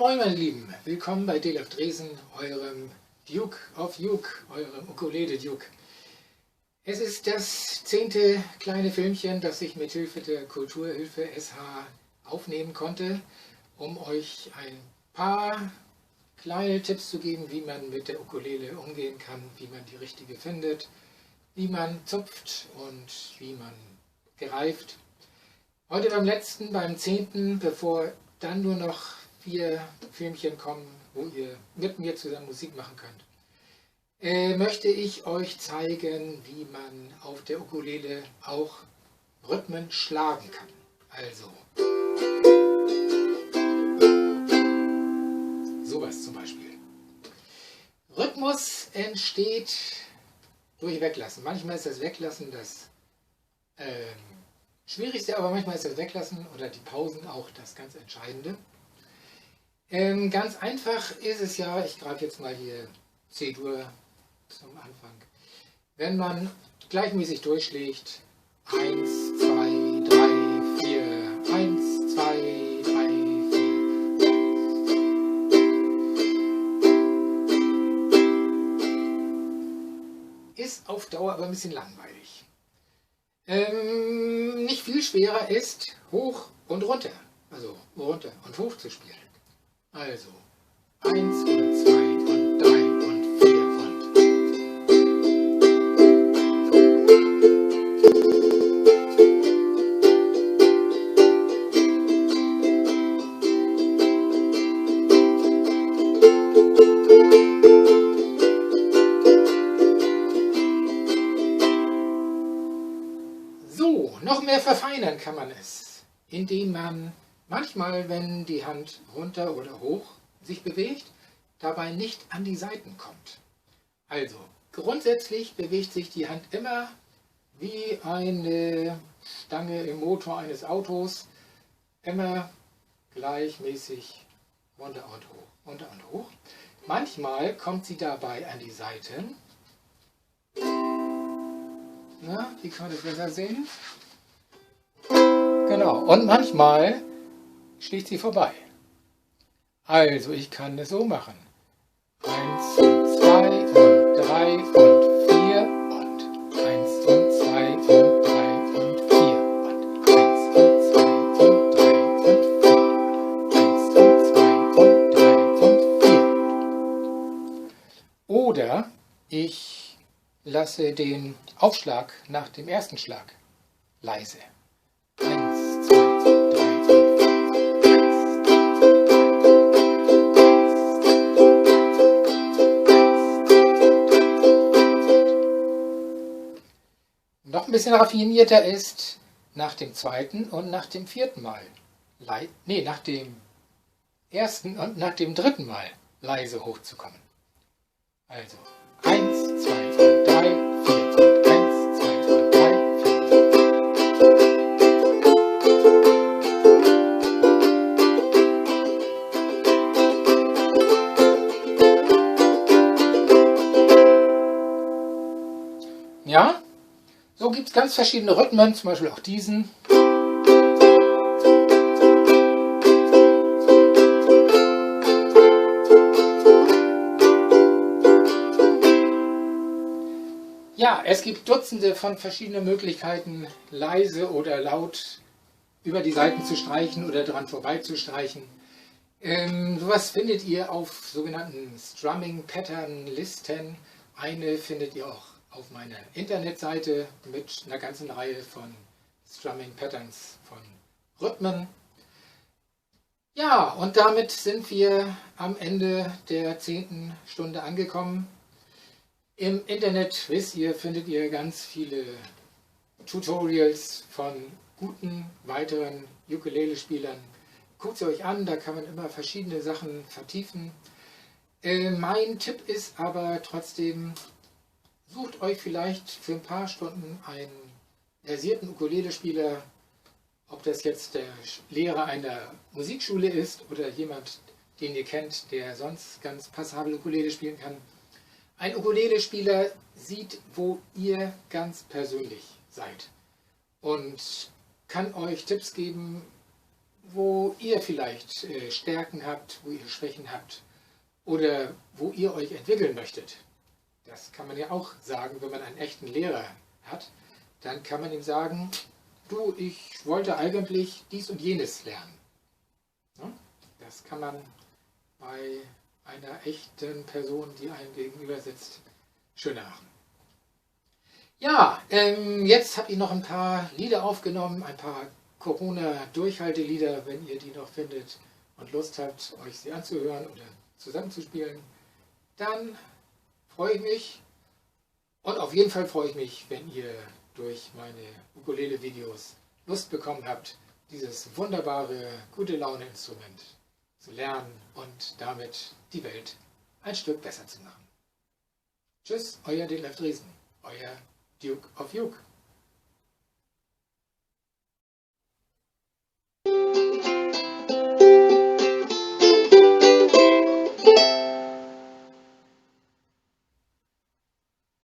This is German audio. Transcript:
moin meine Lieben, willkommen bei DLF Dresden, eurem Duke of Uke, eurem Ukulele Duke. Es ist das 10. kleine Filmchen, das ich mit Hilfe der Kulturhilfe SH aufnehmen konnte, um euch ein paar kleine Tipps zu geben, wie man mit der Ukulele umgehen kann, wie man die richtige findet, wie man zupft und wie man greift. Heute beim 10., bevor dann nur noch 4 Filmchen kommen, wo ihr mit mir zusammen Musik machen könnt, möchte ich euch zeigen, wie man auf der Ukulele auch Rhythmen schlagen kann. Also, sowas zum Beispiel. Rhythmus entsteht durch Weglassen. Manchmal ist das Weglassen das Schwierigste, aber manchmal ist das Weglassen oder die Pausen auch das ganz Entscheidende. Ganz einfach ist es ja, ich greife jetzt mal hier C-Dur zum Anfang. Wenn man gleichmäßig durchschlägt, 1, 2, 3, 4, 1, 2, 3, 4. Ist auf Dauer aber ein bisschen langweilig. Nicht viel schwerer ist, hoch und runter, also runter und hoch zu spielen. Also 1 und 2 und 3 und 4 So, noch mehr verfeinern kann man es, indem man manchmal, wenn die Hand runter oder hoch sich bewegt, dabei nicht an die Saiten kommt. Also, grundsätzlich bewegt sich die Hand immer wie eine Stange im Motor eines Autos, immer gleichmäßig runter und hoch, runter und hoch. Manchmal kommt sie dabei an die Saiten. Na, wie kann man das besser sehen? Genau, und manchmal schlägt sie vorbei. Also ich kann es so machen. 1 und 2 und 3 und 4 und 1 und 2 und 3 und 4 und 1 und 2 und 3 und 4. 1 und 2 und 3 und 4. Oder ich lasse den Aufschlag nach dem ersten Schlag leise. 1, 2, 3 und 4. Noch ein bisschen raffinierter ist nach dem 2. und nach dem 4. Mal, nach dem 1. und nach dem 3. Mal leise hochzukommen. Also 1, 2 und 3, 4 und 1, 2 und 3, 4. Ja? So gibt es ganz verschiedene Rhythmen, zum Beispiel auch diesen. Ja, es gibt Dutzende von verschiedenen Möglichkeiten, leise oder laut über die Saiten zu streichen oder dran vorbei zu streichen. Sowas findet ihr auf sogenannten Strumming Pattern Listen. Eine findet ihr auch auf meiner Internetseite mit einer ganzen Reihe von Strumming Patterns, von Rhythmen. Ja, und damit sind wir am Ende der 10. Stunde angekommen. Im Internet, wisst ihr, findet ihr ganz viele Tutorials von guten weiteren Ukulele-Spielern. Guckt sie euch an, da kann man immer verschiedene Sachen vertiefen. Mein Tipp ist aber trotzdem, sucht euch vielleicht für ein paar Stunden einen versierten Ukulele-Spieler, ob das jetzt der Lehrer einer Musikschule ist oder jemand, den ihr kennt, der sonst ganz passabel Ukulele spielen kann. Ein Ukulele-Spieler sieht, wo ihr ganz persönlich seid und kann euch Tipps geben, wo ihr vielleicht Stärken habt, wo ihr Schwächen habt oder wo ihr euch entwickeln möchtet. Das kann man ja auch sagen, wenn man einen echten Lehrer hat. Dann kann man ihm sagen, du, ich wollte eigentlich dies und jenes lernen. Ja? Das kann man bei einer echten Person, die einem gegenüber sitzt, schöner machen. Ja, jetzt habe ich noch ein paar Lieder aufgenommen, ein paar Corona-Durchhaltelieder, wenn ihr die noch findet und Lust habt, euch sie anzuhören oder zusammenzuspielen, dann freue ich mich. Und auf jeden Fall freue ich mich, wenn ihr durch meine Ukulele-Videos Lust bekommen habt, dieses wunderbare, gute Laune-Instrument zu lernen und damit die Welt ein Stück besser zu machen. Tschüss, euer Detlef Driesen, euer Duke of Uke.